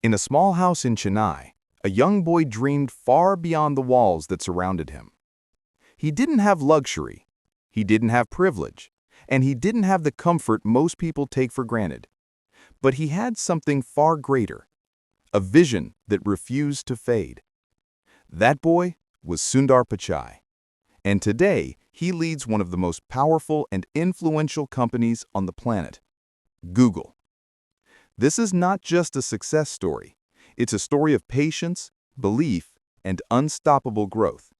In a small house in Chennai, a young boy dreamed far beyond the walls that surrounded him. He didn't have luxury, he didn't have privilege, and he didn't have the comfort most people take for granted. But he had something far greater, a vision that refused to fade. That boy was Sundar Pichai, and today he leads one of the most powerful and influential companies on the planet, Google. This is not just a success story. It's a story of patience, belief, and unstoppable growth.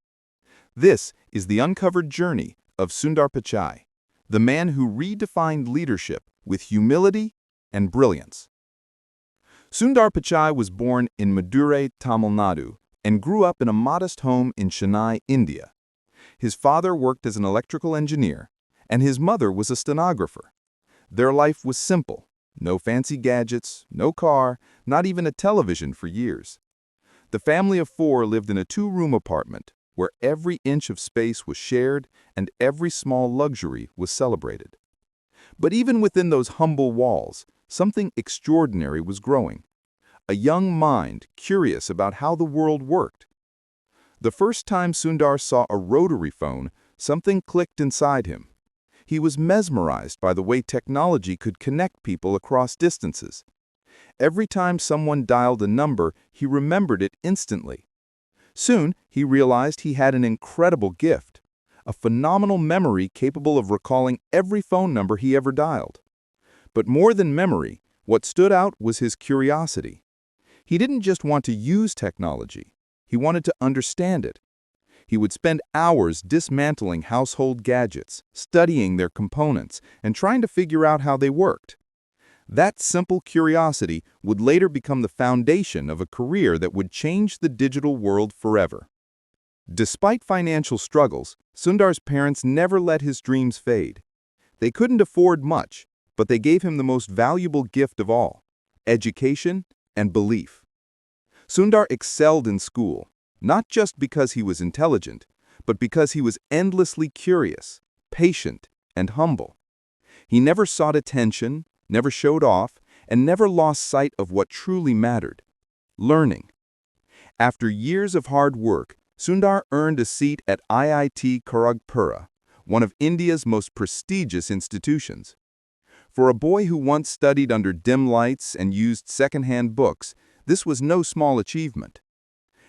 This is the uncovered journey of Sundar Pichai, the man who redefined leadership with humility and brilliance. Sundar Pichai was born in Madurai, Tamil Nadu, and grew up in a modest home in Chennai, India. His father worked as an electrical engineer, and his mother was a stenographer. Their life was simple. No fancy gadgets, no car, not even a television for years. The family of four lived in a two-room apartment where every inch of space was shared and every small luxury was celebrated. But even within those humble walls, something extraordinary was growing. A young mind curious about how the world worked. The first time Sundar saw a rotary phone, something clicked inside him. He was mesmerized by the way technology could connect people across distances. Every time someone dialed a number, he remembered it instantly. Soon, he realized he had an incredible gift, a phenomenal memory capable of recalling every phone number he ever dialed. But more than memory, what stood out was his curiosity. He didn't just want to use technology, he wanted to understand it. He would spend hours dismantling household gadgets, studying their components, and trying to figure out how they worked. That simple curiosity would later become the foundation of a career that would change the digital world forever. Despite financial struggles, Sundar's parents never let his dreams fade. They couldn't afford much, but they gave him the most valuable gift of all: education and belief. Sundar excelled in school, not just because he was intelligent, but because he was endlessly curious, patient, and humble. He never sought attention, never showed off, and never lost sight of what truly mattered: learning. After years of hard work, Sundar earned a seat at IIT Kharagpur, one of India's most prestigious institutions. For a boy who once studied under dim lights and used second-hand books, this was no small achievement.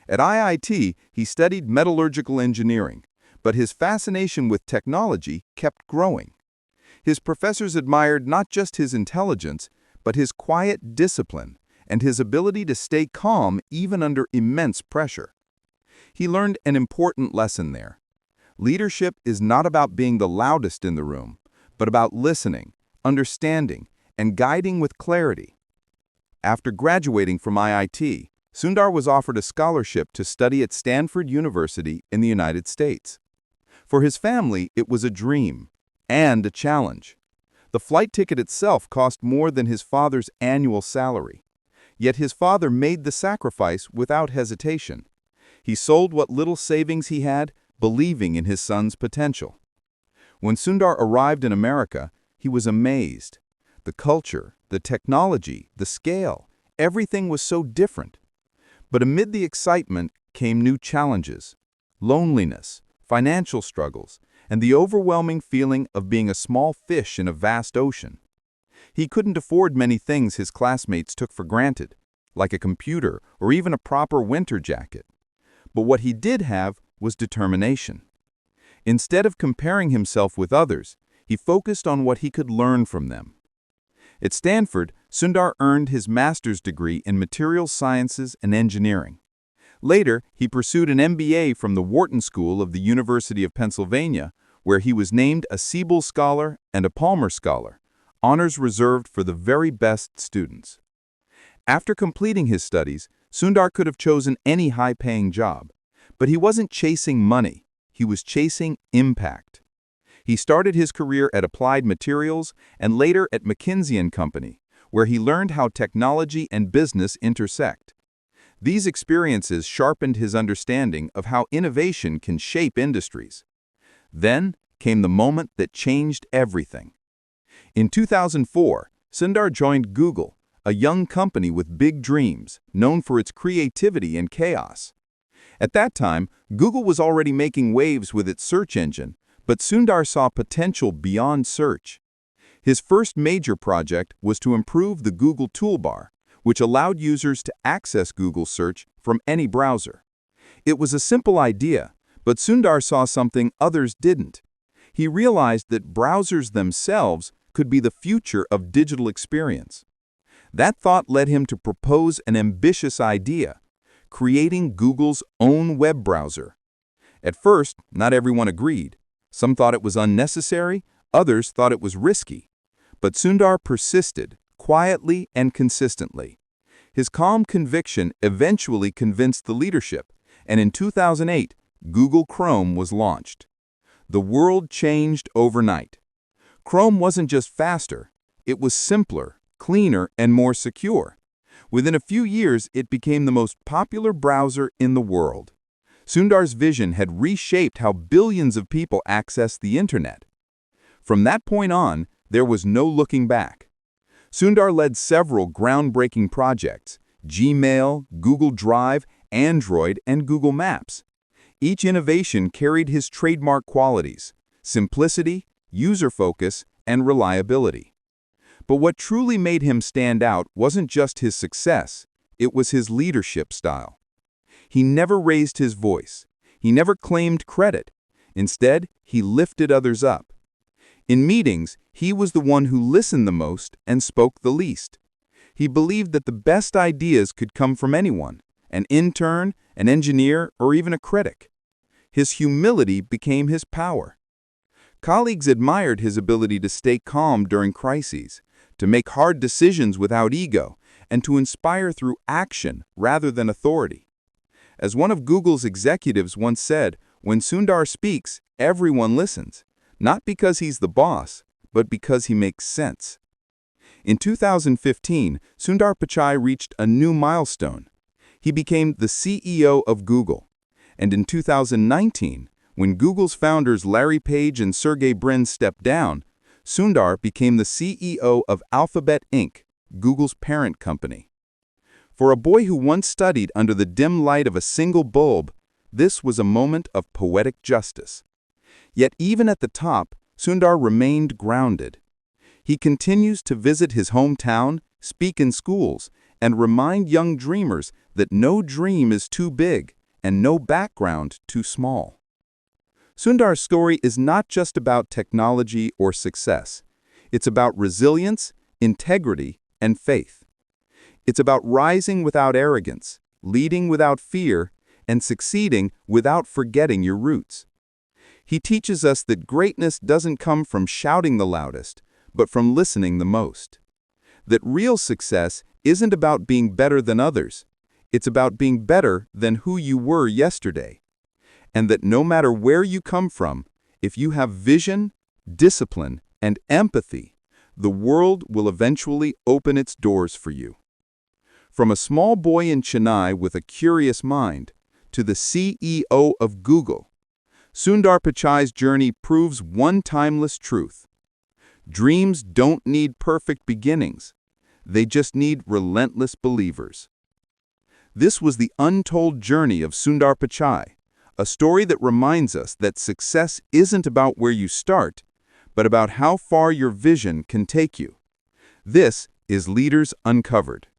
At IIT, he studied metallurgical engineering, but his fascination with technology kept growing. His professors admired not just his intelligence, but his quiet discipline and his ability to stay calm even under immense pressure. He learned an important lesson there. Leadership is not about being the loudest in the room, but about listening, understanding, and guiding with clarity. After graduating from IIT, Sundar was offered a scholarship to study at Stanford University in the United States. For his family, it was a dream and a challenge. The flight ticket itself cost more than his father's annual salary. Yet his father made the sacrifice without hesitation. He sold what little savings he had, believing in his son's potential. When Sundar arrived in America, he was amazed. The culture, the technology, the scale, everything was so different. But amid the excitement came new challenges: loneliness, financial struggles, and the overwhelming feeling of being a small fish in a vast ocean. He couldn't afford many things his classmates took for granted, like a computer or even a proper winter jacket. But what he did have was determination. Instead of comparing himself with others, he focused on what he could learn from them. At Stanford, Sundar earned his master's degree in materials sciences and engineering. Later, he pursued an MBA from the Wharton School of the University of Pennsylvania, where he was named a Siebel Scholar and a Palmer Scholar, honors reserved for the very best students. After completing his studies, Sundar could have chosen any high-paying job, but he wasn't chasing money, he was chasing impact. He started his career at Applied Materials and later at McKinsey & Company, where he learned how technology and business intersect. These experiences sharpened his understanding of how innovation can shape industries. Then came the moment that changed everything. In 2004, Sundar joined Google, a young company with big dreams, known for its creativity and chaos. At that time, Google was already making waves with its search engine, but Sundar saw potential beyond search. His first major project was to improve the Google toolbar, which allowed users to access Google search from any browser. It was a simple idea, but Sundar saw something others didn't. He realized that browsers themselves could be the future of digital experience. That thought led him to propose an ambitious idea: creating Google's own web browser. At first, not everyone agreed. Some thought it was unnecessary, others thought it was risky. But Sundar persisted, quietly and consistently. His calm conviction eventually convinced the leadership, and in 2008, Google Chrome was launched. The world changed overnight. Chrome wasn't just faster, it was simpler, cleaner, and more secure. Within a few years, it became the most popular browser in the world. Sundar's vision had reshaped how billions of people access the internet. From that point on, there was no looking back. Sundar led several groundbreaking projects: Gmail, Google Drive, Android, and Google Maps. Each innovation carried his trademark qualities: simplicity, user focus, and reliability. But what truly made him stand out wasn't just his success, it was his leadership style. He never raised his voice. He never claimed credit. Instead, he lifted others up. In meetings, he was the one who listened the most and spoke the least. He believed that the best ideas could come from anyone: an intern, an engineer, or even a critic. His humility became his power. Colleagues admired his ability to stay calm during crises, to make hard decisions without ego, and to inspire through action rather than authority. As one of Google's executives once said, "When Sundar speaks, everyone listens, not because he's the boss, but because he makes sense." In 2015, Sundar Pichai reached a new milestone. He became the CEO of Google. And in 2019, when Google's founders Larry Page and Sergey Brin stepped down, Sundar became the CEO of Alphabet Inc., Google's parent company. For a boy who once studied under the dim light of a single bulb, this was a moment of poetic justice. Yet even at the top, Sundar remained grounded. He continues to visit his hometown, speak in schools, and remind young dreamers that no dream is too big and no background too small. Sundar's story is not just about technology or success. It's about resilience, integrity, and faith. It's about rising without arrogance, leading without fear, and succeeding without forgetting your roots. He teaches us that greatness doesn't come from shouting the loudest, but from listening the most. That real success isn't about being better than others. It's about being better than who you were yesterday. And that no matter where you come from, if you have vision, discipline, and empathy, the world will eventually open its doors for you. From a small boy in Chennai with a curious mind to the CEO of Google, Sundar Pichai's journey proves one timeless truth. Dreams don't need perfect beginnings. They just need relentless believers. This was the untold journey of Sundar Pichai, a story that reminds us that success isn't about where you start, but about how far your vision can take you. This is Leaders Uncovered.